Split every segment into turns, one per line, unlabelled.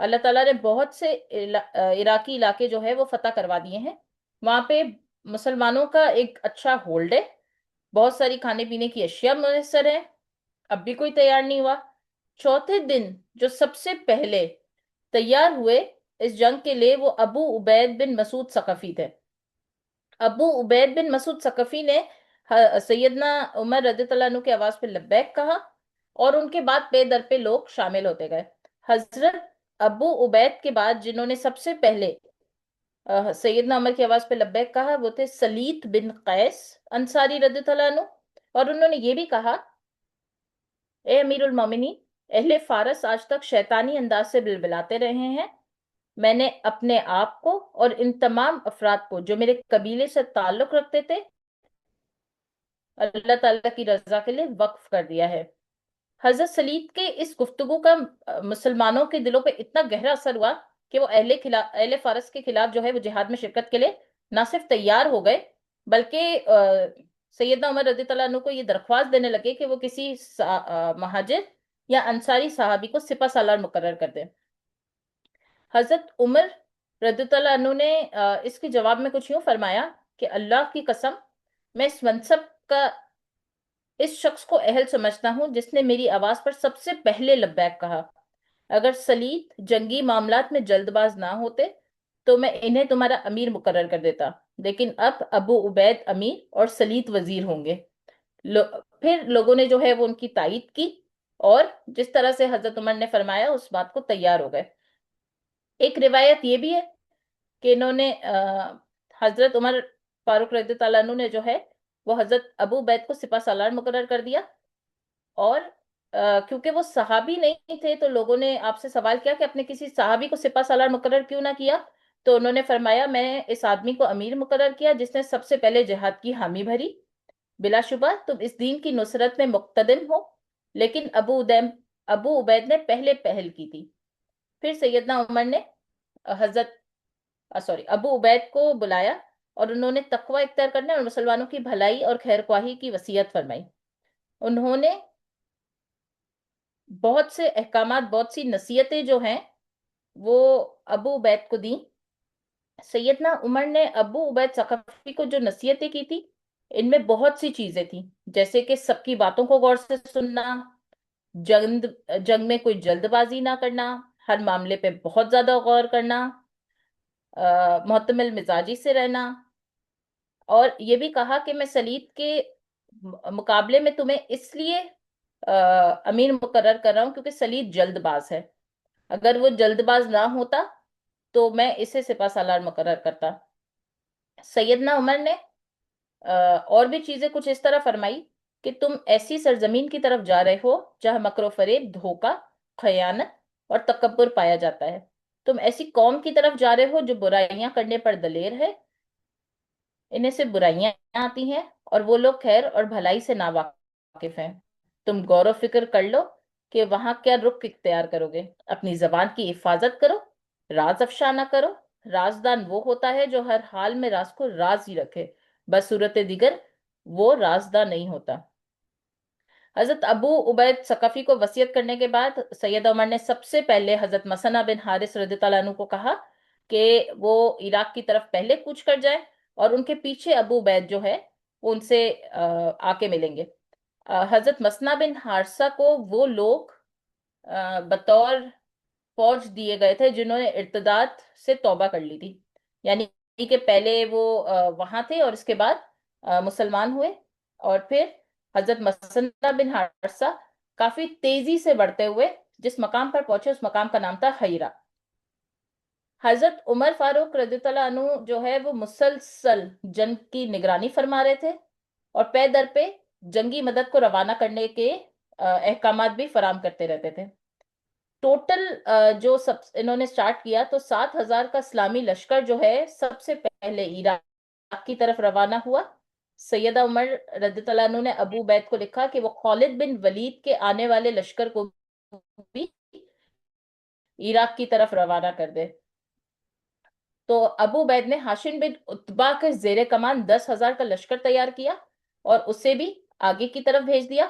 اللہ تعالیٰ نے بہت سے عراقی علاقے جو ہے وہ فتح کروا دیے ہیں. وہاں پہ مسلمانوں کا ایک اچھا ہولڈ ہے. بہت ساری کھانے پینے کی اشیاء میسر ہیں. اب بھی کوئی تیار نہیں ہوا. چوتھے دن جو سب سے پہلے تیار ہوئے اس جنگ کے لیے وہ ابو عبید بن مسعود ثقفی تھے. ابو عبید بن مسعود ثقفی نے سیدنا عمر رضی اللہ عنہ کی آواز پہ لبیک کہا اور ان کے بعد پے در پہ لوگ شامل ہوتے گئے. حضرت ابو عبید کے بعد جنہوں نے سب سے پہلے سیدنا عمر کی آواز پہ لبیک کہا وہ تھے سلیت بن قیس انصاری رضی اللہ عنہ. اور انہوں نے یہ بھی کہا اے امیر المومنین، اہل فارس آج تک شیطانی انداز سے بلبلاتے رہے ہیں. میں نے اپنے آپ کو اور ان تمام افراد کو جو میرے قبیلے سے تعلق رکھتے تھے اللہ تعالیٰ کی رضا کے لیے وقف کر دیا ہے. حضرت سلید کے اس گفتگو کا مسلمانوں کے دلوں پہ اتنا گہرا اثر ہوا کہ وہ اہل فارس کے خلاف جو ہے وہ جہاد میں شرکت کے لیے نہ صرف تیار ہو گئے بلکہ سیدنا عمر رضی اللہ عنہ کو یہ درخواست دینے لگے کہ وہ کسی مہاجر یا انصاری صحابی کو سپہ سالار مقرر کر دیں. حضرت عمر رضی اللہ عنہ نے اس کے جواب میں کچھ یوں فرمایا کہ اللہ کی قسم میں اس منصب کا اس شخص کو اہل سمجھتا ہوں جس نے میری آواز پر سب سے پہلے لبیک کہا. اگر سلید جنگی معاملات میں جلد باز نہ ہوتے تو میں انہیں تمہارا امیر مقرر کر دیتا، لیکن اب ابو عبید امیر اور سلید وزیر ہوں گے. پھر لوگوں نے جو ہے وہ ان کی تائید کی اور جس طرح سے حضرت عمر نے فرمایا اس بات کو تیار ہو گئے. ایک روایت یہ بھی ہے کہ انہوں نے حضرت عمر فاروق رضی اللہ عنہ نے جو ہے وہ حضرت ابو عبید کو سپہ سالار مقرر کر دیا. اور کیونکہ وہ صحابی نہیں تھے تو لوگوں نے آپ سے سوال کیا کہ اپنے کسی صحابی کو سپہ سالار مقرر کیوں نہ کیا؟ تو انہوں نے فرمایا میں نے اس آدمی کو امیر مقرر کیا جس نے سب سے پہلے جہاد کی حامی بھری. بلا شبہ تم اس دین کی نصرت میں مقتدم ہو، لیکن ابو عبید نے پہلے پہل کی تھی. پھر سیدنا عمر نے ابو عبید کو بلایا اور انہوں نے تقوی اختیار کرنے اور مسلمانوں کی بھلائی اور خیر خواہی کی وصیت فرمائی. انہوں نے بہت سے احکامات، بہت سی نصیحتیں جو ہیں وہ ابو عبید کو دیں. سیدنا عمر نے ابو عبید ثقفی کو جو نصیحتیں کی تھی ان میں بہت سی چیزیں تھیں، جیسے کہ سب کی باتوں کو غور سے سننا، جنگ میں کوئی جلد بازی نہ کرنا، ہر معاملے پہ بہت زیادہ غور کرنا، محتمل مزاجی سے رہنا. اور یہ بھی کہا کہ میں سلید کے مقابلے میں تمہیں اس لیے امیر مقرر کر رہا ہوں کیونکہ سلید جلد باز ہے. اگر وہ جلد باز نہ ہوتا تو میں اسے سپہ سالار مقرر کرتا. سیدنا عمر نے اور بھی چیزیں کچھ اس طرح فرمائی کہ تم ایسی سرزمین کی طرف جا رہے ہو جہاں مکر و فریب، دھوکہ، خیانت اور تکبر پایا جاتا ہے. تم ایسی قوم کی طرف جا رہے ہو جو برائیاں کرنے پر دلیر ہے، انہیں سے برائیاں آتی ہیں اور وہ لوگ خیر اور بھلائی سے ناواقف ہیں. تم غور و فکر کر لو کہ وہاں کیا رخ اختیار کرو گے. اپنی زبان کی حفاظت کرو، راز افشا نہ کرو. رازدان وہ ہوتا ہے جو ہر حال میں راز کو راز ہی رکھے، بس صورت دیگر وہ رازدان نہیں ہوتا. حضرت ابو عبید ثقفی کو وصیت کرنے کے بعد سید عمر نے سب سے پہلے حضرت مسنہ بن حارث رضی اللہ عنہ کو کہا کہ وہ عراق کی طرف پہلے کوچ کر جائے اور ان کے پیچھے ابو عبید جو ہے وہ ان سے آ کے ملیں گے. حضرت مسنہ بن حارثہ کو وہ لوگ بطور فوج دیے گئے تھے جنہوں نے ارتداد سے توبہ کر لی تھی، یعنی کہ پہلے وہ وہاں تھے اور اس کے بعد مسلمان ہوئے. اور پھر حضرت مسنہ بن حارثہ کافی تیزی سے بڑھتے ہوئے جس مقام پر پہنچے اس مقام کا نام تھا حیرہ. حضرت عمر فاروق رضی اللہ عنہ جو ہے وہ مسلسل جنگ کی نگرانی فرما رہے تھے اور پے در پہ جنگی مدد کو روانہ کرنے کے احکامات بھی فراہم کرتے رہتے تھے. ٹوٹل جو انہوں نے سٹارٹ کیا تو 7,000 کا اسلامی لشکر جو ہے سب سے پہلے عراق کی طرف روانہ ہوا. سیدہ عمر رضی اللہ عنہ نے ابو عبید کو لکھا کہ وہ خالد بن ولید کے آنے والے لشکر کو بھی عراق کی طرف روانہ کر دے. تو ابو عبید نے ہاشم بن عتبہ کے زیر کمان 10,000 کا لشکر تیار کیا اور اسے بھی آگے کی طرف بھیج دیا.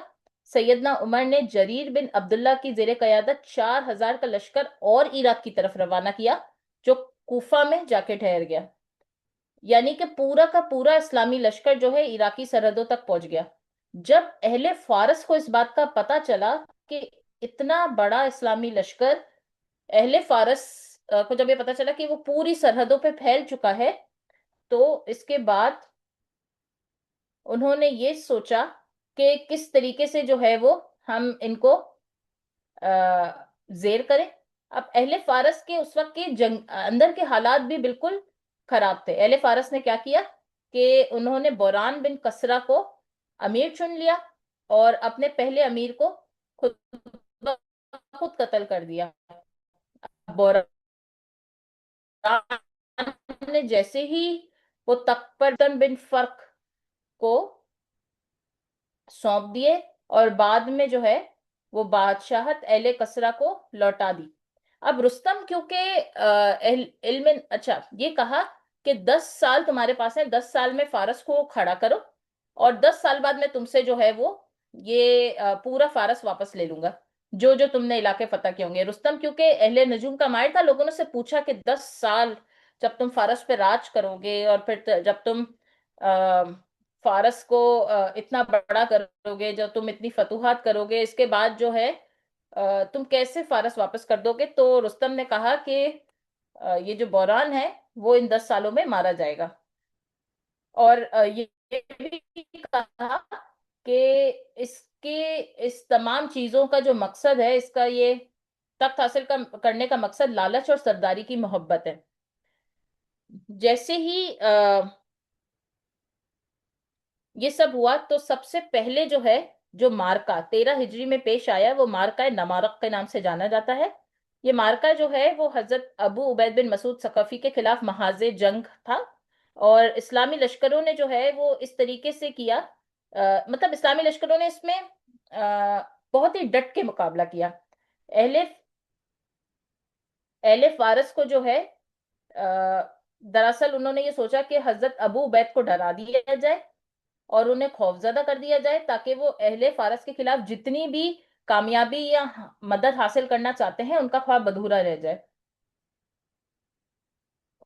سیدنا عمر نے جریر بن عبداللہ کی زیر قیادت 4000 کا لشکر اور عراق کی طرف روانہ کیا، جو کوفہ میں جا کے ٹھہر گیا۔ یعنی کہ پورا کا پورا اسلامی لشکر جو ہے عراقی سرحدوں تک پہنچ گیا۔ جب اہل فارس کو اس بات کا پتا چلا کہ اتنا بڑا اسلامی لشکر، اہل فارس کو جب یہ پتا چلا کہ وہ پوری سرحدوں پہ پھیل چکا ہے، تو اس کے بعد انہوں نے یہ سوچا کہ کس طریقے سے جو ہے وہ ہم ان کو زیر کریں۔ اب اہل فارس کے اس وقت کے جنگ اندر کے حالات بھی بالکل خراب تھے۔ اہل فارس نے کیا کیا کہ انہوں نے بوران بن کسرا کو امیر چن لیا اور اپنے پہلے امیر کو خود خود قتل کر دیا۔ بوران نے جیسے ہی وہ تقپردن بن فرق کو سونپ دیے اور بعد میں جو ہے وہ بادشاہت اہل کسرا کو لوٹا دی۔ اب رستم کیونکہ علم اچھا یہ کہا کہ 10 سال تمہارے پاس ہے، 10 سال میں فارس کو کھڑا کرو اور 10 سال بعد میں تم سے جو ہے وہ یہ پورا فارس واپس لے لوں گا، جو جو تم نے علاقے فتح کیے ہوں گے۔ رستم کیونکہ اہل نجوم کا ماہر تھا، لوگوں نے سے پوچھا کہ 10 سال جب تم فارس پہ راج کرو گے اور پھر جب تم فارس کو اتنا بڑا کرو گے، جب تم اتنی فتوحات کرو گے، اس کے بعد جو ہے تم کیسے فارس واپس کر دو گے؟ تو رستم نے کہا کہ یہ جو بوران ہے وہ ان 10 سالوں میں مارا جائے گا، اور یہ بھی کہا کہ اس کے اس تمام چیزوں کا جو مقصد ہے، اس کا یہ تخت حاصل کرنے کا مقصد لالچ اور سرداری کی محبت ہے۔ جیسے ہی یہ سب ہوا تو سب سے پہلے جو ہے جو مارکا 13 ہجری میں پیش آیا وہ مارکا نمارق کے نام سے جانا جاتا ہے۔ یہ مارکا جو ہے وہ حضرت ابو عبید بن مسعود ثقفی کے خلاف محاذ جنگ تھا، اور اسلامی لشکروں نے جو ہے وہ اس طریقے سے کیا، مطلب اسلامی لشکروں نے اس میں بہت ہی ڈٹ کے مقابلہ کیا۔ اہل اہل فارس کو جو ہے دراصل انہوں نے یہ سوچا کہ حضرت ابو عبید کو ڈرا دیا جائے اور انہیں خوفزدہ کر دیا جائے، تاکہ وہ اہل فارس کے خلاف جتنی بھی کامیابی یا مدد حاصل کرنا چاہتے ہیں ان کا خواب ادھورا رہ جائے۔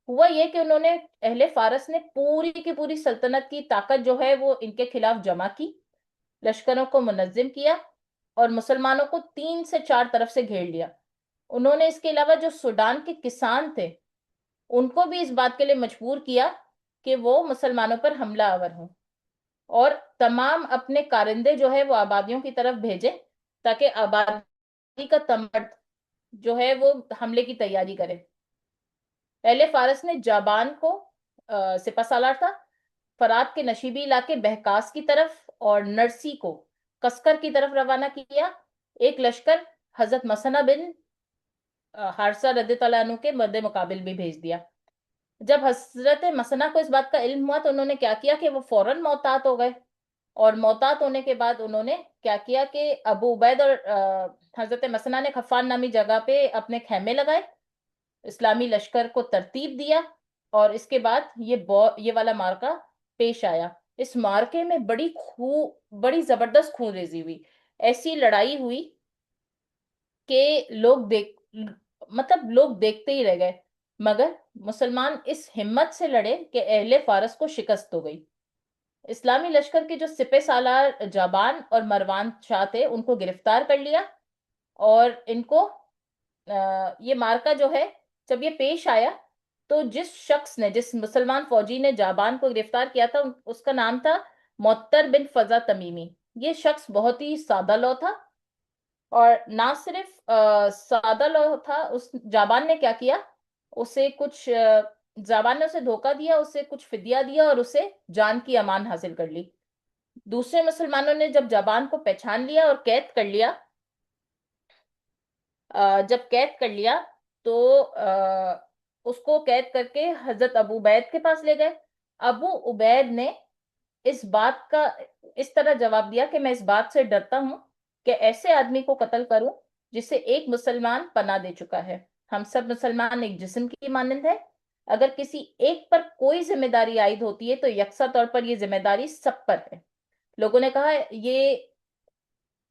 ہوا یہ کہ انہوں نے اہل فارس نے پوری کی پوری سلطنت کی طاقت جو ہے وہ ان کے خلاف جمع کی، لشکروں کو منظم کیا اور مسلمانوں کو 3 سے 4 طرف سے گھیر لیا۔ انہوں نے اس کے علاوہ جو سوڈان کے کسان تھے ان کو بھی اس بات کے لیے مجبور کیا کہ وہ مسلمانوں پر حملہ آور ہوں، اور تمام اپنے کارندے جو ہے وہ آبادیوں کی طرف بھیجے تاکہ آبادی کا تمرد جو ہے وہ حملے کی تیاری کرے۔ اہل فارس نے جابان کو سپہ سالار تھا، فرات کے نشیبی علاقے بہکاس کی طرف اور نرسی کو کسکر کی طرف روانہ کیا۔ ایک لشکر حضرت مسنہ بن حارثہ رضی اللہ عنہ کے مد مقابل بھی بھیج دیا۔ جب حضرت مسنہ کو اس بات کا علم ہوا تو انہوں نے کیا کیا کہ وہ فوراً محتاط ہو گئے، اور محتاط ہونے کے بعد انہوں نے کیا کیا کہ ابو عبید اور حضرت مسنہ نے خفان نامی جگہ پہ اپنے خیمے لگائے، اسلامی لشکر کو ترتیب دیا، اور اس کے بعد یہ والا مارکا پیش آیا۔ اس مارکے میں بڑی زبردست خون ریزی ہوئی، ایسی لڑائی ہوئی کہ لوگ دیکھتے ہی رہ گئے، مگر مسلمان اس ہمت سے لڑے کہ اہل فارس کو شکست ہو گئی۔ اسلامی لشکر کے جو سپہ سالار جابان اور مروان شاہ تھے ان کو گرفتار کر لیا، اور ان کو یہ مارکا جو ہے جب یہ پیش آیا تو جس مسلمان فوجی نے جابان کو گرفتار کیا تھا اس کا نام تھا معطر بن فضا تمیمی۔ یہ شخص بہت ہی سادہ لو تھا، اور نہ صرف سادہ لو تھا، اس جابان نے کیا کیا، جابان نے اسے دھوکہ دیا، اسے کچھ فدیہ دیا اور اسے جان کی امان حاصل کر لی۔ دوسرے مسلمانوں نے جب جابان کو پہچان لیا اور قید کر لیا، تو اس کو قید کر کے حضرت ابو عبید کے پاس لے گئے۔ ابو عبید نے اس طرح جواب دیا کہ میں اس بات سے ڈرتا ہوں کہ ایسے آدمی کو قتل کروں جسے ایک مسلمان پناہ دے چکا ہے۔ ہم سب مسلمان ایک جسم کی مانند ہے، اگر کسی ایک پر کوئی ذمہ داری عائد ہوتی ہے تو یکساں طور پر یہ ذمہ داری سب پر ہے۔ لوگوں نے کہا یہ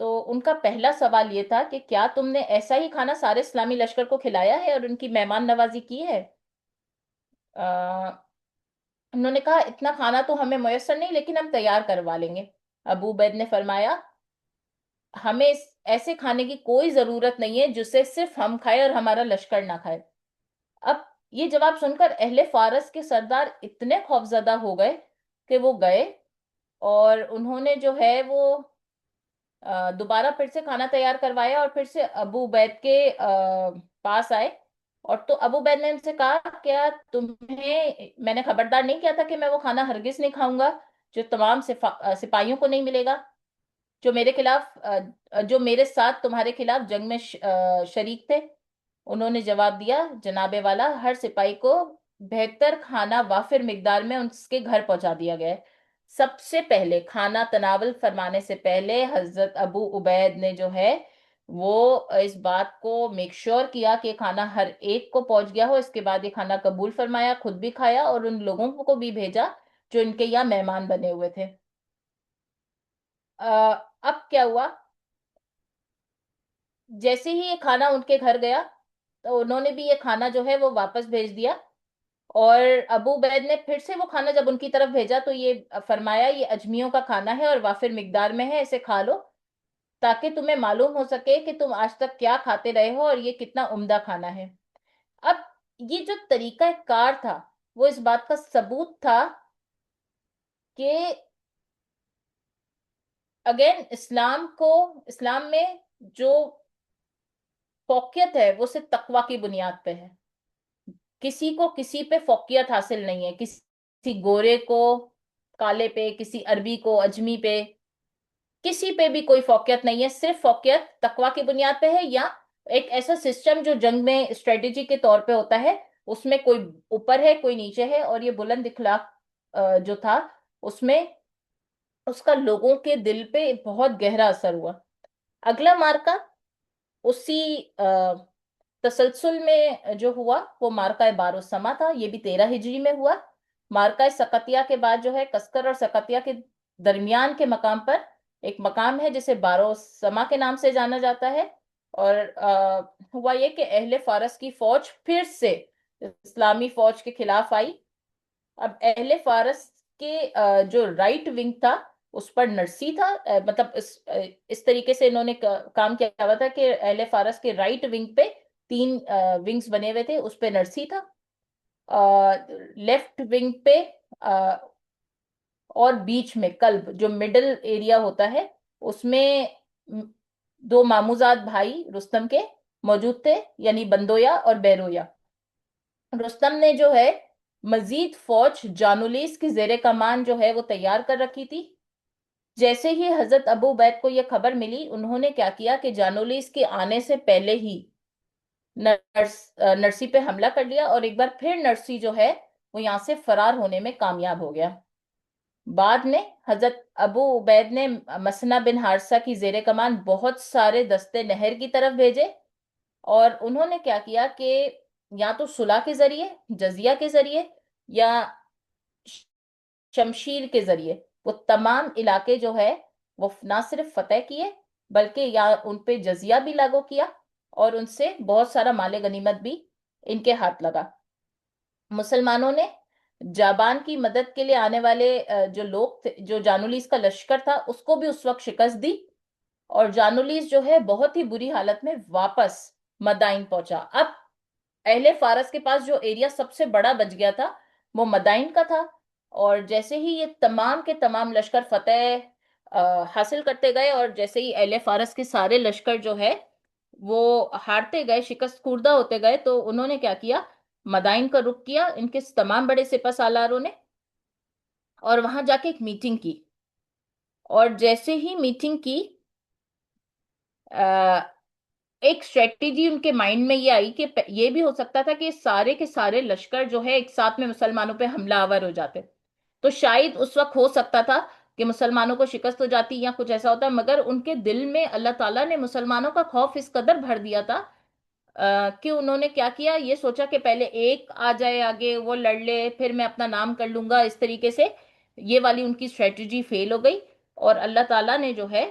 تو ان کا پہلا سوال یہ تھا کہ کیا تم نے ایسا ہی کھانا سارے اسلامی لشکر کو کھلایا ہے اور ان کی مہمان نوازی کی ہے؟ انہوں نے کہا اتنا کھانا تو ہمیں میسر نہیں، لیکن ہم تیار کروا لیں گے۔ ابو عبید نے فرمایا ہمیں ایسے کھانے کی کوئی ضرورت نہیں ہے جسے صرف ہم کھائے اور ہمارا لشکر نہ کھائے۔ اب یہ جواب سن کر اہل فارس کے سردار اتنے خوفزدہ ہو گئے کہ وہ گئے اور انہوں نے جو ہے وہ دوبارہ پھر سے کھانا تیار کروایا اور پھر سے ابو عبید کے پاس آئے۔ اور تو ابو عبید نے ان سے کہا کیا تمہیں میں نے خبردار نہیں کیا تھا کہ میں وہ کھانا ہرگز نہیں کھاؤں گا جو تمام سپاہیوں کو نہیں ملے گا، جو میرے خلاف جو میرے ساتھ تمہارے خلاف جنگ میں شریک تھے؟ انہوں نے جواب دیا جناب والا، ہر سپاہی کو بہتر کھانا وافر مقدار میں اس کے گھر پہنچا دیا گیا ہے۔ سب سے پہلے کھانا تناول فرمانے سے پہلے حضرت ابو عبید نے جو ہے وہ اس بات کو میک شور کیا کہ کھانا ہر ایک کو پہنچ گیا ہو۔ اس کے بعد یہ کھانا قبول فرمایا، خود بھی کھایا اور ان لوگوں کو بھی بھیجا جو ان کے یہاں مہمان بنے ہوئے تھے۔ اب کیا ہوا، جیسے ہی یہ کھانا ان کے گھر گیا تو انہوں نے بھی یہ کھانا جو ہے وہ واپس بھیج دیا، اور ابو عبید نے پھر سے وہ کھانا جب ان کی طرف بھیجا تو یہ فرمایا یہ اجمیوں کا کھانا ہے اور وافر مقدار میں ہے، اسے کھا لو تاکہ تمہیں معلوم ہو سکے کہ تم آج تک کیا کھاتے رہے ہو اور یہ کتنا عمدہ کھانا ہے۔ اب یہ جو طریقہ کار تھا وہ اس بات کا ثبوت تھا کہ اگین اسلام میں جو فوقیت ہے وہ صرف تقوی کی بنیاد پہ ہے۔ کسی کو کسی پہ فوقیت حاصل نہیں ہے، کسی گورے کو کالے پہ، کسی عربی کو اجمی پہ، کسی پہ بھی کوئی فوقیت نہیں ہے، صرف فوقیت تقوی کی بنیاد پہ ہے، یا ایک ایسا سسٹم جو جنگ میں اسٹریٹجی کے طور پہ ہوتا ہے، اس میں کوئی اوپر ہے کوئی نیچے ہے، اور یہ بلند اخلاق جو تھا اس میں اس کا لوگوں کے دل پہ بہت گہرا اثر ہوا۔ اگلا مارکا اسی تسلسل میں جو ہوا وہ مارکہ بار السما تھا، یہ بھی 13 ہجری میں ہوا۔ مارکہ سقطیہ کے بعد جو ہے کسکر اور سقطیہ کے درمیان کے مقام پر ایک مقام ہے جسے بار السما کے نام سے جانا جاتا ہے، اور ہوا یہ کہ اہل فارس کی فوج پھر سے اسلامی فوج کے خلاف آئی۔ اب اہل فارس کے جو رائٹ ونگ تھا اس پر نرسی تھا، مطلب اس طریقے سے انہوں نے کام کیا ہوا تھا کہ اہل فارس کے رائٹ ونگ پہ 3 ونگز بنے ہوئے تھے، اس پہ نرسی تھا، لیفٹ ونگ پہ اور بیچ میں قلب جو مڈل ایریا ہوتا ہے اس میں 2 ماموزاد بھائی رستم کے موجود تھے، یعنی بندویا اور بیرویا۔ رستم نے جو ہے مزید فوج جانولیس کی زیر کمان جو ہے وہ تیار کر رکھی تھی۔ جیسے ہی حضرت ابو عبید کو یہ خبر ملی انہوں نے کیا کیا کہ جانولیس کے آنے سے پہلے ہی نرسی پہ حملہ کر لیا، اور ایک بار پھر نرسی جو ہے وہ یہاں سے فرار ہونے میں کامیاب ہو گیا۔ بعد میں حضرت ابو عبید نے مسنہ بن حارثہ کی زیر کمان بہت سارے دستے نہر کی طرف بھیجے، اور انہوں نے کیا کیا کہ یا تو صلح کے ذریعے، جزیہ کے ذریعے، یا شمشیر کے ذریعے وہ تمام علاقے جو ہے وہ نہ صرف فتح کیے بلکہ یا ان پہ جزیہ بھی لاگو کیا، اور ان سے بہت سارا مال غنیمت بھی ان کے ہاتھ لگا۔ مسلمانوں نے جابان کی مدد کے لیے آنے والے جو لوگ تھے، جو جانولیس کا لشکر تھا، اس کو بھی اس وقت شکست دی، اور جانولیس جو ہے بہت ہی بری حالت میں واپس مدائن پہنچا۔ اب اہل فارس کے پاس جو ایریا سب سے بڑا بچ گیا تھا وہ مدائن کا تھا، اور جیسے ہی یہ تمام کے تمام لشکر فتح حاصل کرتے گئے اور جیسے ہی اہل فارس کے سارے لشکر جو ہے وہ ہارتے گئے، شکست خوردہ ہوتے گئے، تو انہوں نے کیا کیا، مدائن کا رخ کیا ان کے تمام بڑے سپہ سالاروں نے، اور وہاں جا کے ایک میٹنگ کی، اور جیسے ہی میٹنگ کی ایک اسٹریٹجی ان کے مائنڈ میں یہ آئی کہ یہ بھی ہو سکتا تھا کہ سارے کے سارے لشکر جو ہے ایک ساتھ میں مسلمانوں پہ حملہ آور ہو جاتے، تو شاید اس وقت ہو سکتا تھا کہ مسلمانوں کو شکست ہو جاتی یا کچھ ایسا ہوتا، مگر ان کے دل میں اللہ تعالیٰ نے مسلمانوں کا خوف اس قدر بھر دیا تھا کہ انہوں نے کیا کیا، یہ سوچا کہ پہلے ایک آ جائے آگے وہ لڑ لے پھر میں اپنا نام کر لوں گا، اس طریقے سے یہ والی ان کی اسٹریٹجی فیل ہو گئی، اور اللہ تعالیٰ نے جو ہے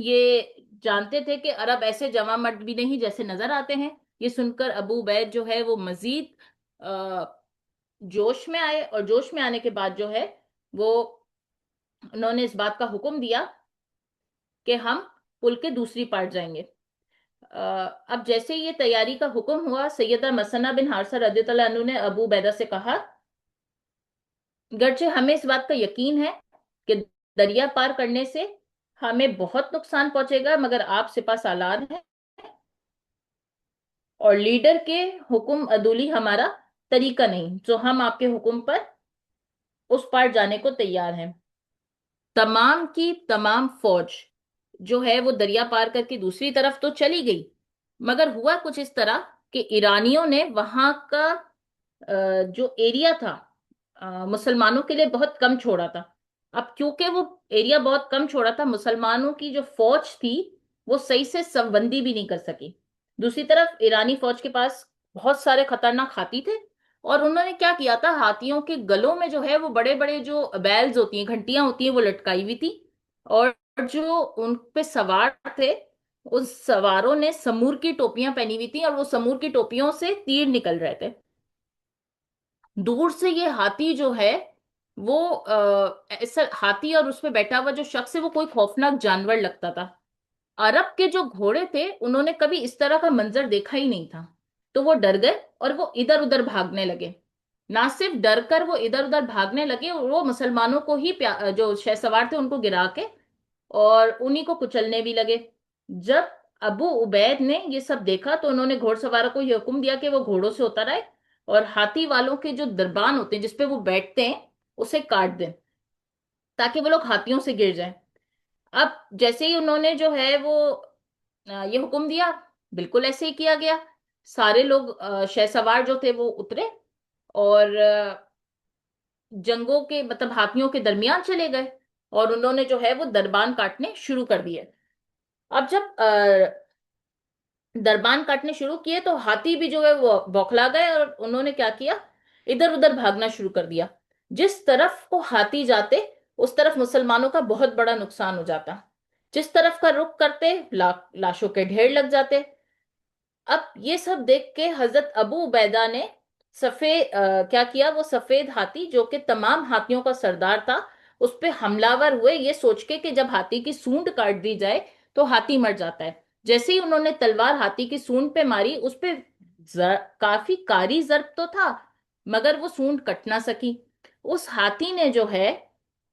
یہ جانتے تھے کہ عرب ایسے جوان مرد بھی نہیں جیسے نظر آتے ہیں۔ یہ سن کر ابو عبید جو ہے وہ مزید جوش میں آئے، اور جوش میں آنے کے بعد جو ہے وہ انہوں نے اس بات کا حکم دیا کہ ہم پل کے دوسری پارٹ جائیں گے۔ اب جیسے یہ تیاری کا حکم ہوا، سیدہ مسنہ بن حارثہ رضی اللہ عنہ نے ابو عبیدہ سے کہا، گرچہ ہمیں اس بات کا یقین ہے کہ دریا پار کرنے سے ہمیں بہت نقصان پہنچے گا، مگر آپ سپہ سالار ہیں اور لیڈر کے حکم عدولی ہمارا طریقہ نہیں، تو ہم آپ کے حکم پر اس پار جانے کو تیار ہیں۔ تمام کی تمام فوج جو ہے وہ دریا پار کر کے دوسری طرف تو چلی گئی، مگر ہوا کچھ اس طرح کہ ایرانیوں نے وہاں کا جو ایریا تھا مسلمانوں کے لیے بہت کم چھوڑا تھا۔ اب کیونکہ وہ ایریا بہت کم چھوڑا تھا، مسلمانوں کی جو فوج تھی وہ صحیح سے صف بندی بھی نہیں کر سکی۔ دوسری طرف ایرانی فوج کے پاس بہت سارے خطرناک ہاتھی تھے، اور انہوں نے کیا کیا تھا، ہاتھیوں کے گلوں میں جو ہے وہ بڑے بڑے جو بیلز ہوتی ہیں، گھنٹیاں ہوتی ہیں، وہ لٹکائی ہوئی تھی، اور جو ان پہ سوار تھے ان سواروں نے سمور کی ٹوپیاں پہنی ہوئی تھی، اور وہ سمور کی ٹوپیوں سے تیر نکل رہے تھے۔ دور سے یہ ہاتھی جو ہے وہ ایسا ہاتھی اور اس پہ بیٹھا ہوا جو شخص ہے وہ کوئی خوفناک جانور لگتا تھا۔ عرب کے جو گھوڑے تھے انہوں نے کبھی اس طرح کا منظر دیکھا ہی نہیں تھا، تو وہ ڈر گئے اور وہ ادھر ادھر بھاگنے لگے۔ نہ صرف ڈر کر وہ ادھر ادھر بھاگنے لگے، وہ مسلمانوں کو ہی جو شہ سوار تھے ان کو گرا کے اور انہی کو کچلنے بھی لگے۔ جب ابو عبید نے یہ سب دیکھا تو انہوں نے گھوڑ سواروں کو یہ حکم دیا کہ وہ گھوڑوں سے اتر آئے اور ہاتھی والوں کے جو دربان ہوتے ہیں جس پہ وہ بیٹھتے ہیں اسے کاٹ دیں تاکہ وہ لوگ ہاتھیوں سے گر جائیں۔ اب جیسے ہی انہوں نے جو ہے وہ یہ حکم دیا، بالکل ایسے ہی کیا گیا۔ سارے لوگ شہ سوار جو تھے وہ اترے اور جنگوں کے مطلب ہاتھیوں کے درمیان چلے گئے، اور انہوں نے جو ہے وہ دربان کاٹنے شروع کر دیے۔ اب جب دربان کاٹنے شروع کیے تو ہاتھی بھی جو ہے وہ بوکھلا گئے، اور انہوں نے کیا کیا، ادھر ادھر بھاگنا شروع کر دیا۔ جس طرف کو ہاتھی جاتے اس طرف مسلمانوں کا بہت بڑا نقصان ہو جاتا، جس طرف کا رخ کرتے لاشوں کے ڈھیر لگ جاتے۔ اب یہ سب دیکھ کے حضرت ابو عبیدہ نے سفید کیا کیا، وہ سفید ہاتھی جو کہ تمام ہاتھیوں کا سردار تھا اس پہ حملہ ور ہوئے، یہ سوچ کے کہ جب ہاتھی کی سونڈ کاٹ دی جائے تو ہاتھی مر جاتا ہے۔ جیسے ہی انہوں نے تلوار ہاتھی کی سونڈ پہ ماری، اس پہ کافی کاری ضرب تو تھا مگر وہ سونڈ کٹ نہ سکی۔ اس ہاتھی نے جو ہے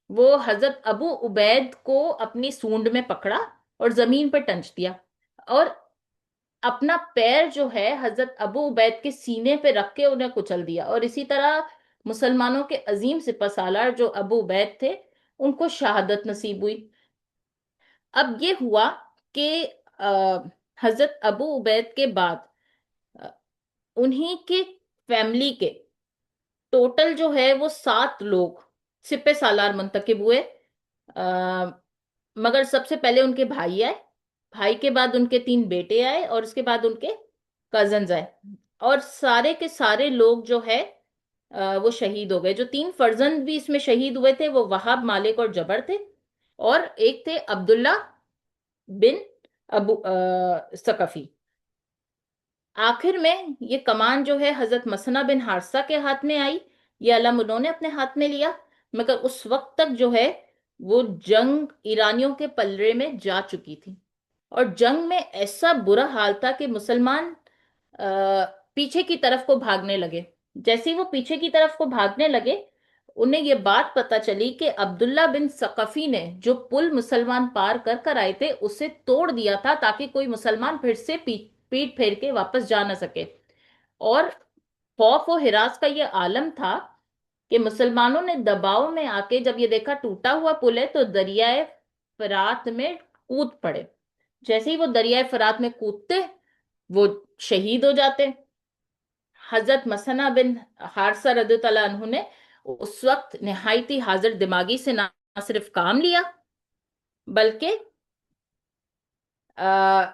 وہ حضرت ابو عبید کو اپنی سونڈ میں پکڑا اور زمین پہ ٹنچ دیا، اور اپنا پیر جو ہے حضرت ابو عبید کے سینے پہ رکھ کے انہیں کچل دیا، اور اسی طرح مسلمانوں کے عظیم سپہ سالار جو ابو عبید تھے ان کو شہادت نصیب ہوئی۔ اب یہ ہوا کہ حضرت ابو عبید کے بعد انہی کے فیملی کے ٹوٹل جو ہے وہ 7 لوگ سپہ سالار منتخب ہوئے، مگر سب سے پہلے ان کے بھائی آئے، بھائی کے بعد ان کے 3 بیٹے آئے، اور اس کے بعد ان کے کزنز آئے، اور سارے کے سارے لوگ جو ہے وہ شہید ہو گئے۔ جو 3 فرزند بھی اس میں شہید ہوئے تھے وہ وہاب، مالک اور جبر تھے، اور ایک تھے عبداللہ بن ابو ثقفی۔ آخر میں یہ کمان جو ہے حضرت مسنہ بن حارثہ کے ہاتھ میں آئی، یہ علم انہوں نے اپنے ہاتھ میں لیا، مگر اس وقت تک جو ہے وہ جنگ ایرانیوں کے پلڑے میں جا چکی تھی، اور جنگ میں ایسا برا حال تھا کہ مسلمان پیچھے کی طرف کو بھاگنے لگے۔ جیسے ہی وہ پیچھے کی طرف کو بھاگنے لگے انہیں یہ بات پتا چلی کہ عبداللہ بن ثقفی نے جو پل مسلمان پار کر کر آئے تھے اسے توڑ دیا تھا تاکہ کوئی مسلمان پھر سے پیٹ پھیر کے واپس جا نہ سکے، اور خوف و ہراس کا یہ عالم تھا کہ مسلمانوں نے دباؤ میں آ کے جب یہ دیکھا ٹوٹا ہوا پل ہے تو دریائے فرات میں کود پڑے۔ جیسے ہی وہ دریائے فرات میں کودتے وہ شہید ہو جاتے۔ حضرت مسنہ بن حارثہ رضی اللہ عنہ نے اس وقت نہایتی حاضر دماغی سے نہ صرف کام لیا بلکہ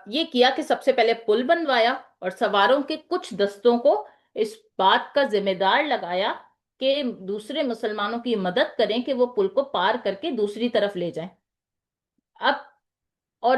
یہ کیا کہ سب سے پہلے پل بنوایا اور سواروں کے کچھ دستوں کو اس بات کا ذمہ دار لگایا کہ دوسرے مسلمانوں کی مدد کریں کہ وہ پل کو پار کر کے دوسری طرف لے جائیں۔ اب اور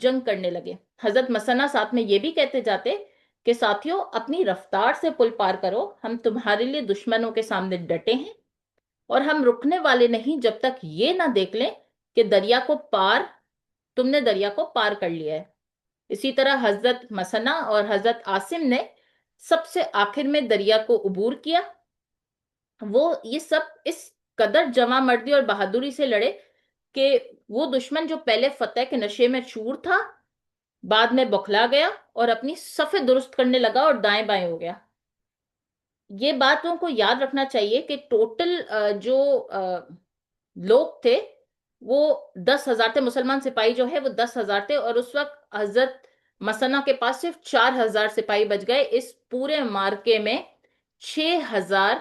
جنگ کرنے لگے. حضرت مسنہ ساتھ میں یہ بھی کہتے جاتے کہ ساتھیوں اپنی رفتار سے پل پار کرو، ہم تمہارے لیے دشمنوں کے سامنے ڈٹے ہیں اور ہم رکنے والے نہیں جب تک یہ نہ دیکھ لیں کہ تم نے دریا کو پار کر لیا ہے. اسی طرح حضرت مسنہ اور حضرت عاصم نے سب سے آخر میں دریا کو عبور کیا. وہ یہ سب اس قدر جمع مردی اور بہادری سے لڑے کہ وہ دشمن جو پہلے فتح کے نشے میں چور تھا بعد میں بوکھلا گیا اور اپنی صفیں درست کرنے لگا اور دائیں بائیں ہو گیا. یہ باتوں کو یاد رکھنا چاہیے کہ ٹوٹل جو لوگ تھے وہ 10,000 تھے. مسلمان سپاہی جو ہے وہ 10,000 تھے اور اس وقت حضرت مسنہ کے پاس صرف 4,000 سپاہی بچ گئے. اس پورے مارکے میں 6,000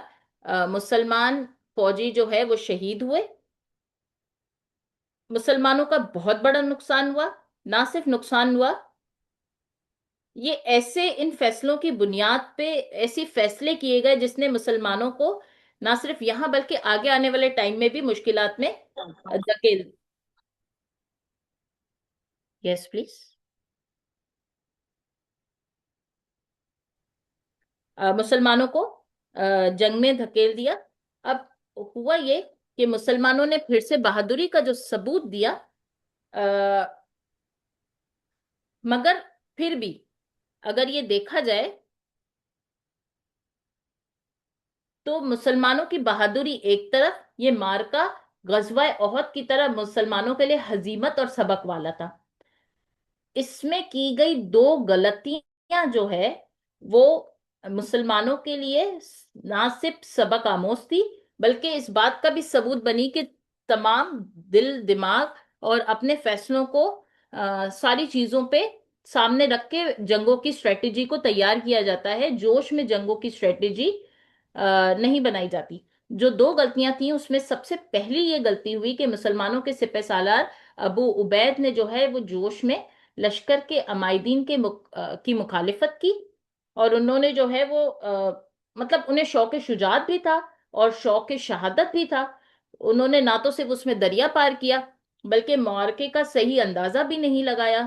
مسلمان فوجی جو ہے وہ شہید ہوئے. مسلمانوں کا بہت بڑا نقصان ہوا. نہ صرف نقصان ہوا، یہ ایسے ان فیصلوں کی بنیاد پہ ایسی فیصلے کیے گئے جس نے مسلمانوں کو نہ صرف یہاں بلکہ آگے آنے والے ٹائم میں بھی مشکلات میں دھکیل. یس پلیز. مسلمانوں کو جنگ میں دھکیل دیا. اب ہوا یہ کہ مسلمانوں نے پھر سے بہادری کا جو ثبوت دیا، مگر پھر بھی اگر یہ دیکھا جائے تو مسلمانوں کی بہادری ایک طرف، یہ مارکا غزوہ احد کی طرح مسلمانوں کے لیے ہزیمت اور سبق والا تھا. اس میں کی گئی دو غلطیاں جو ہے وہ مسلمانوں کے لیے نہ صرف سبق آموز تھی بلکہ اس بات کا بھی ثبوت بنی کہ تمام دل دماغ اور اپنے فیصلوں کو ساری چیزوں پہ سامنے رکھ کے جنگوں کی اسٹریٹجی کو تیار کیا جاتا ہے. جوش میں جنگوں کی اسٹریٹجی نہیں بنائی جاتی. جو دو غلطیاں تھیں اس میں سب سے پہلی یہ غلطی ہوئی کہ مسلمانوں کے سپہ سالار ابو عبید نے جو ہے وہ جوش میں لشکر کے عمائدین کی مخالفت کی اور انہوں نے جو ہے وہ مطلب انہیں شوق شجاعت بھی تھا اور شوق شہادت بھی تھا. انہوں نے نہ تو صرف اس میں دریا پار کیا بلکہ معرکے کا صحیح اندازہ بھی نہیں لگایا،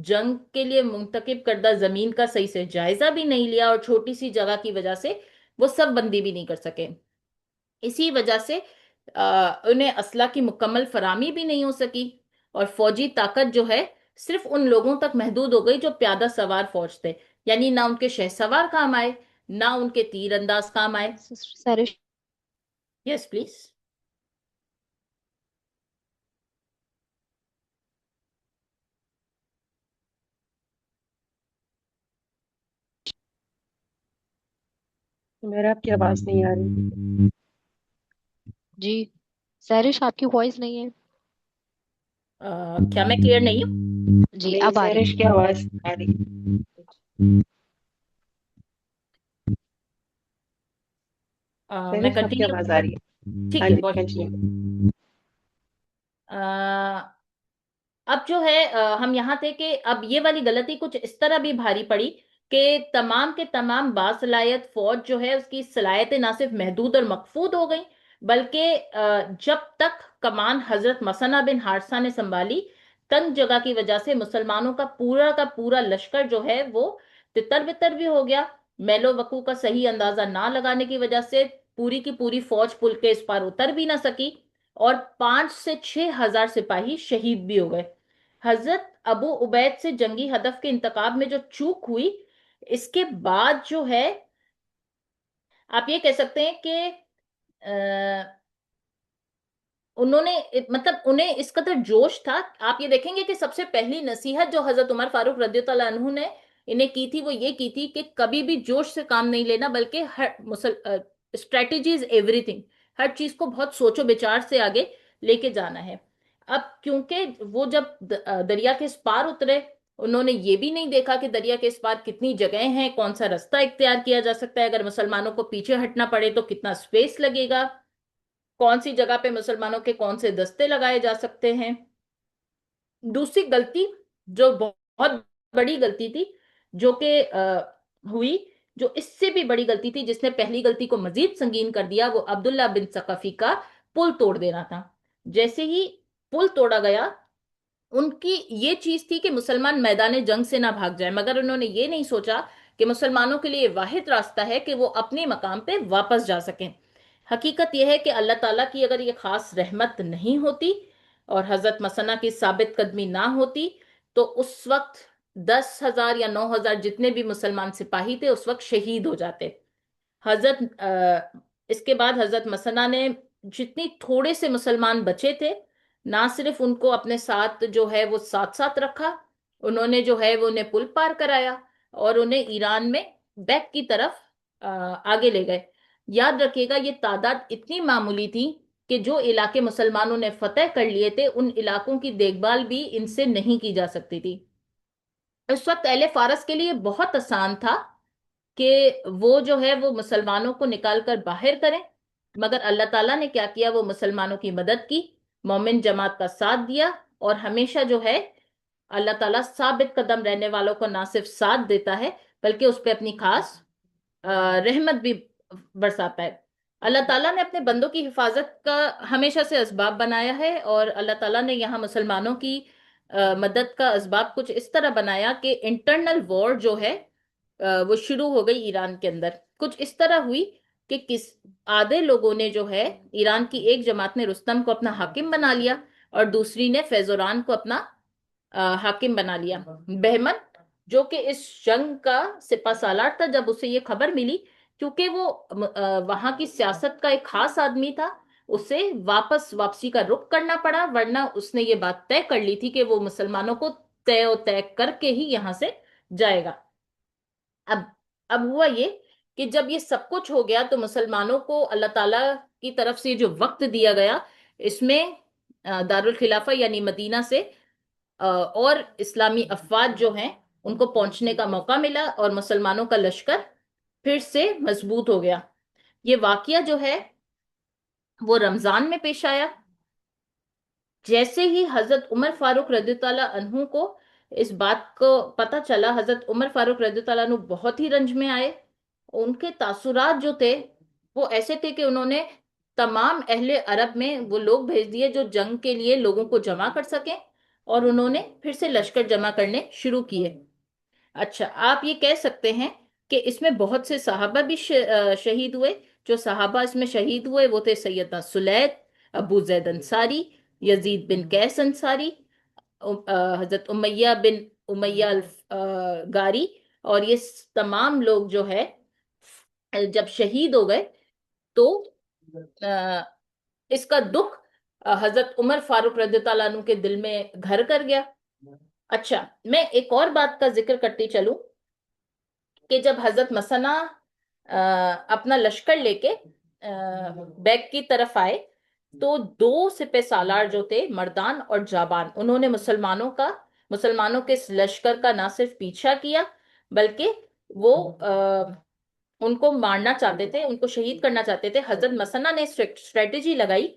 جنگ کے لیے منتخب کردہ زمین کا صحیح سے جائزہ بھی نہیں لیا اور چھوٹی سی جگہ کی وجہ سے وہ سب بندی بھی نہیں کر سکے. اسی وجہ سے انہیں اسلحہ کی مکمل فراہمی بھی نہیں ہو سکی اور فوجی طاقت جو ہے صرف ان لوگوں تک محدود ہو گئی جو پیادہ سوار فوج تھے. یعنی نہ ان کے شہ سوار کام آئے نہ ان کے تیر انداز کام آئے.
سرش
یس پلیز.
میرا آپ کی آواز نہیں آ رہی.
جی سرش آپ کی وائس نہیں ہے.
کیا میں کلیئر نہیں ہوں؟
جی
نہیں
اب آ رہی
سرش کی آواز آ رہی.
میں
سرش آپ کی
کنٹینیو
آواز آ رہی ہے.
ٹھیک
ہاں
ہے
جی
بہت
کنٹینیو.
شکریہ. اب جو ہے ہم یہاں تھے کہ اب یہ والی غلطی کچھ اس طرح بھی بھاری پڑی کہ تمام کے تمام باصلاحیت فوج جو ہے اس کی صلاحیتیں نہ صرف محدود اور مقفود ہو گئیں بلکہ جب تک کمان حضرت مسنہ بن حارثہ نے سنبھالی تنگ جگہ کی وجہ سے مسلمانوں کا پورا لشکر جو ہے وہ تتر بتر بھی ہو گیا. میلو وقوع کا صحیح اندازہ نہ لگانے کی وجہ سے پوری کی پوری فوج پل کے اس پار اتر بھی نہ سکی اور 5 سے 6 ہزار سپاہی شہید بھی ہو گئے. حضرت ابو عبید سے جنگی ہدف کے انتخاب میں جو چوک ہوئی اس کے بعد جو ہے آپ یہ کہہ سکتے ہیں کہ انہوں نے مطلب انہیں اس قدر جوش تھا. آپ یہ دیکھیں گے کہ سب سے پہلی نصیحت جو حضرت عمر فاروق رضی اللہ عنہ نے انہیں کی تھی وہ یہ کی تھی کہ کبھی بھی جوش سے کام نہیں لینا بلکہ اسٹریٹجی از ایوری تھنگ. ہر چیز کو بہت سوچو بچار سے آگے لے کے جانا ہے. اب کیونکہ وہ جب دریا کے اس پار اترے انہوں نے یہ بھی نہیں دیکھا کہ دریا کے اس پار کتنی جگہیں ہیں، کون سا رستہ اختیار کیا جا سکتا ہے، اگر مسلمانوں کو پیچھے ہٹنا پڑے تو کتنا سپیس لگے گا، کون سی جگہ پہ مسلمانوں کے کون سے دستے لگائے جا سکتے ہیں. دوسری غلطی جو بہت بڑی غلطی تھی جو کہ ہوئی جو اس سے بھی بڑی غلطی تھی، جس نے پہلی غلطی کو مزید سنگین کر دیا، وہ عبداللہ بن ثقفی کا پل توڑ دینا تھا۔ جیسے ہی پل توڑا گیا، ان کی یہ چیز تھی کہ مسلمان میدان جنگ سے نہ بھاگ جائیں، مگر انہوں نے یہ نہیں سوچا کہ مسلمانوں کے لیے یہ واحد راستہ ہے کہ وہ اپنے مقام پہ واپس جا سکیں۔ حقیقت یہ ہے کہ اللہ تعالیٰ کی اگر یہ خاص رحمت نہیں ہوتی اور حضرت مسنہ کی ثابت قدمی نہ ہوتی، تو اس وقت 10,000 یا 9,000 جتنے بھی مسلمان سپاہی تھے اس وقت شہید ہو جاتے۔ حضرت اس کے بعد حضرت مسنہ نے جتنی تھوڑے سے مسلمان بچے تھے، نہ صرف ان کو اپنے ساتھ جو ہے وہ ساتھ ساتھ رکھا، انہوں نے جو ہے وہ انہیں پل پار کرایا اور انہیں ایران میں بیک کی طرف آگے لے گئے۔ یاد رکھیے گا یہ تعداد اتنی معمولی تھی کہ جو علاقے مسلمانوں نے فتح کر لیے تھے ان علاقوں کی دیکھ بھال بھی ان سے نہیں کی جا سکتی تھی۔ اس وقت اہل فارس کے لیے بہت آسان تھا کہ وہ جو ہے وہ مسلمانوں کو نکال کر باہر کریں، مگر اللہ تعالیٰ نے کیا کیا، وہ مسلمانوں کی مدد کی، مومن جماعت کا ساتھ دیا، اور ہمیشہ جو ہے اللہ تعالیٰ ثابت قدم رہنے والوں کو نہ صرف ساتھ دیتا ہے بلکہ اس پہ اپنی خاص رحمت بھی برساتا ہے۔ اللہ تعالیٰ نے اپنے بندوں کی حفاظت کا ہمیشہ سے اسباب بنایا ہے، اور اللہ تعالیٰ نے یہاں مسلمانوں کی مدد کا اسباب کچھ اس طرح بنایا کہ انٹرنل وار جو ہے وہ شروع ہو گئی ایران کے اندر۔ کچھ اس طرح ہوئی کہ آدھے لوگوں نے جو ہے، ایران کی ایک جماعت نے رستم کو اپنا حاکم بنا لیا اور دوسری نے فیضوران کو اپنا حاکم بنا لیا۔ بہمن جو کہ اس جنگ کا سپہ سالار تھا، جب اسے یہ خبر ملی، کیونکہ وہ وہاں کی سیاست کا ایک خاص آدمی تھا، اسے واپسی کا رخ کرنا پڑا، ورنہ اس نے یہ بات طے کر لی تھی کہ وہ مسلمانوں کو طے کر کے ہی یہاں سے جائے گا۔ اب اب ہوا یہ کہ جب یہ سب کچھ ہو گیا تو مسلمانوں کو اللہ تعالیٰ کی طرف سے جو وقت دیا گیا، اس میں دارالخلافہ یعنی مدینہ سے اور اسلامی افواج جو ہیں ان کو پہنچنے کا موقع ملا، اور مسلمانوں کا لشکر پھر سے مضبوط ہو گیا۔ یہ واقعہ جو ہے وہ رمضان میں پیش آیا۔ جیسے ہی حضرت عمر فاروق رضی اللہ عنہ کو اس بات کو پتا چلا، حضرت عمر فاروق رضی اللہ عنہ بہت ہی رنج میں آئے۔ ان کے تاثرات جو تھے وہ ایسے تھے کہ انہوں نے تمام اہل عرب میں وہ لوگ بھیج دیے جو جنگ کے لیے لوگوں کو جمع کر سکیں، اور انہوں نے پھر سے لشکر جمع کرنے شروع کیے۔ اچھا، آپ یہ کہہ سکتے ہیں کہ اس میں بہت سے صحابہ بھی شہید ہوئے۔ جو صحابہ اس میں شہید ہوئے وہ تھے سیدنا سلید، ابو زید انصاری، یزید بن قیس انصاری، حضرت امیہ بن امیہ الغاری، اور یہ تمام لوگ جو ہے جب شہید ہو گئے تو اس کا دکھ حضرت عمر فاروق رضی اللہ عنہ کے دل میں گھر کر گیا۔ اچھا، میں ایک اور بات کا ذکر کرتی چلوں کہ جب حضرت مسنہ اپنا لشکر لے کے بیک کی طرف آئے تو دو سپہ سالار جو تھے مردان اور جابان، انہوں نے مسلمانوں کے اس لشکر کا نہ صرف پیچھا کیا بلکہ وہ ان کو مارنا چاہتے تھے، ان کو شہید کرنا چاہتے تھے۔ حضرت مسنہ نے اسٹریٹجی لگائی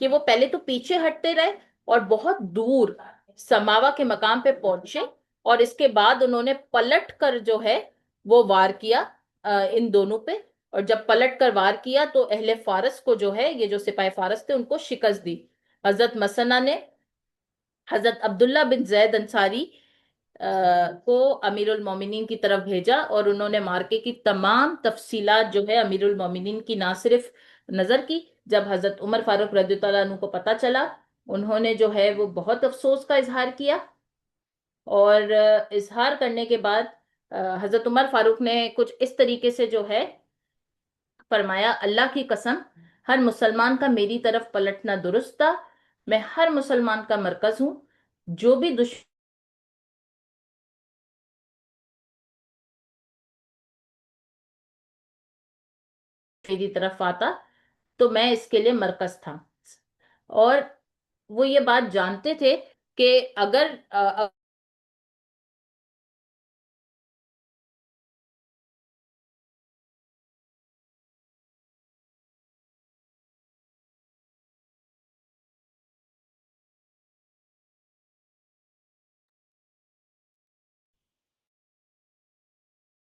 کہ وہ پہلے تو پیچھے ہٹتے رہے اور بہت دور سماوا کے مقام پہ پہنچے، اور اس کے بعد انہوں نے پلٹ کر جو ہے وہ وار کیا ان دونوں پہ، اور جب پلٹ کر وار کیا تو اہل فارس کو جو ہے، یہ جو سپاہ فارس تھے، ان کو شکست دی۔ حضرت مسنہ نے حضرت عبداللہ بن زید انصاری کو امیر المومنین کی طرف بھیجا، اور انہوں نے مارکے کی تمام تفصیلات جو ہے امیر المومنین کی نہ صرف نظر کی۔ جب حضرت عمر فاروق رضی اللہ عنہ کو پتا چلا، انہوں نے جو ہے وہ بہت افسوس کا اظہار کیا، اور اظہار کرنے کے بعد حضرت عمر فاروق نے کچھ اس طریقے سے جو ہے فرمایا، اللہ کی قسم، ہر مسلمان کا میری طرف پلٹنا درست تھا، میں ہر مسلمان کا مرکز ہوں، جو بھی دشمن میری طرف آتا تو میں اس کے لیے مرکز تھا۔ اور وہ یہ بات جانتے تھے کہ اگر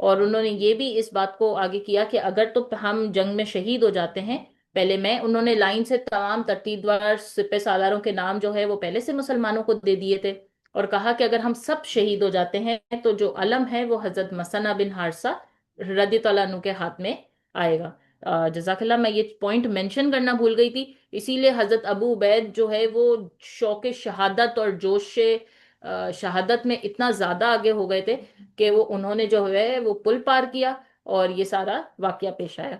اور انہوں نے یہ بھی اس بات کو آگے کیا کہ اگر تو ہم جنگ میں شہید ہو جاتے ہیں، پہلے میں انہوں نے لائن سے تمام ترتیب دار سپہ سالاروں کے نام جو ہے وہ پہلے سے مسلمانوں کو دے دیے تھے، اور کہا کہ اگر ہم سب شہید ہو جاتے ہیں تو جو علم ہے وہ حضرت مثنہ بن حارثہ رضی اللہ عنہ کے ہاتھ میں آئے گا۔ جزاک اللہ، میں یہ پوائنٹ مینشن کرنا بھول گئی تھی، اسی لیے حضرت ابو عبید جو ہے وہ شوق شہادت اور جوش شہادت میں اتنا زیادہ آگے ہو گئے تھے کہ وہ انہوں نے جو ہے وہ پل پار کیا اور یہ سارا واقعہ پیش آیا۔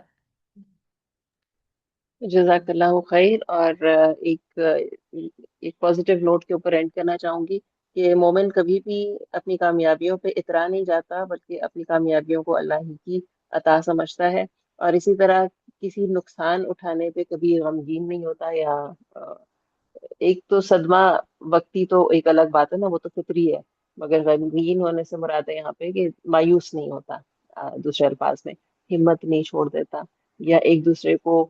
جزاک اللہ خیر۔ اور ایک پازیٹیو نوٹ کے اوپر اینڈ کرنا چاہوں گی کہ مومن کبھی بھی اپنی کامیابیوں پہ اترا نہیں جاتا، بلکہ اپنی کامیابیوں کو اللہ ہی کی عطا سمجھتا ہے، اور اسی طرح کسی نقصان اٹھانے پہ کبھی غمگین نہیں ہوتا، یا ایک تو صدمہ وقتی تو ایک الگ بات ہے نا، وہ تو فطری ہے، مگر غمگین ہونے سے مراد ہے یہاں پہ کہ مایوس نہیں ہوتا، دوسرے الفاظ میں ہمت نہیں چھوڑ دیتا، یا ایک دوسرے کو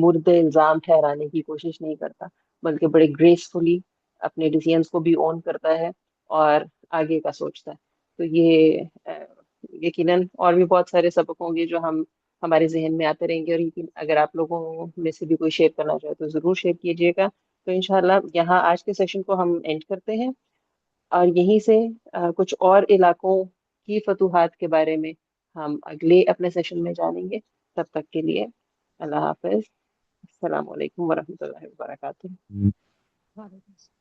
مرد الزام ٹھہرانے کی کوشش نہیں کرتا، بلکہ بڑے گریسفلی اپنے ڈیسیژنس کو بھی اون کرتا ہے اور آگے کا سوچتا ہے۔ تو یہ یقیناً اور بھی بہت سارے سبق ہوں گے جو ہمارے ذہن میں آتے رہیں گے، اور یقین اگر آپ لوگوں میں سے بھی کوئی شیئر کرنا چاہے تو ضرور شیئر کیجیے گا۔ تو انشاءاللہ یہاں آج کے سیشن کو ہم اینڈ کرتے ہیں، اور یہیں سے کچھ اور علاقوں کی فتوحات کے بارے میں ہم اگلے اپنے سیشن میں جانیں گے۔ تب تک کے لیے اللہ حافظ، السلام علیکم ورحمۃ اللہ وبرکاتہ۔
وعلیکم السلام۔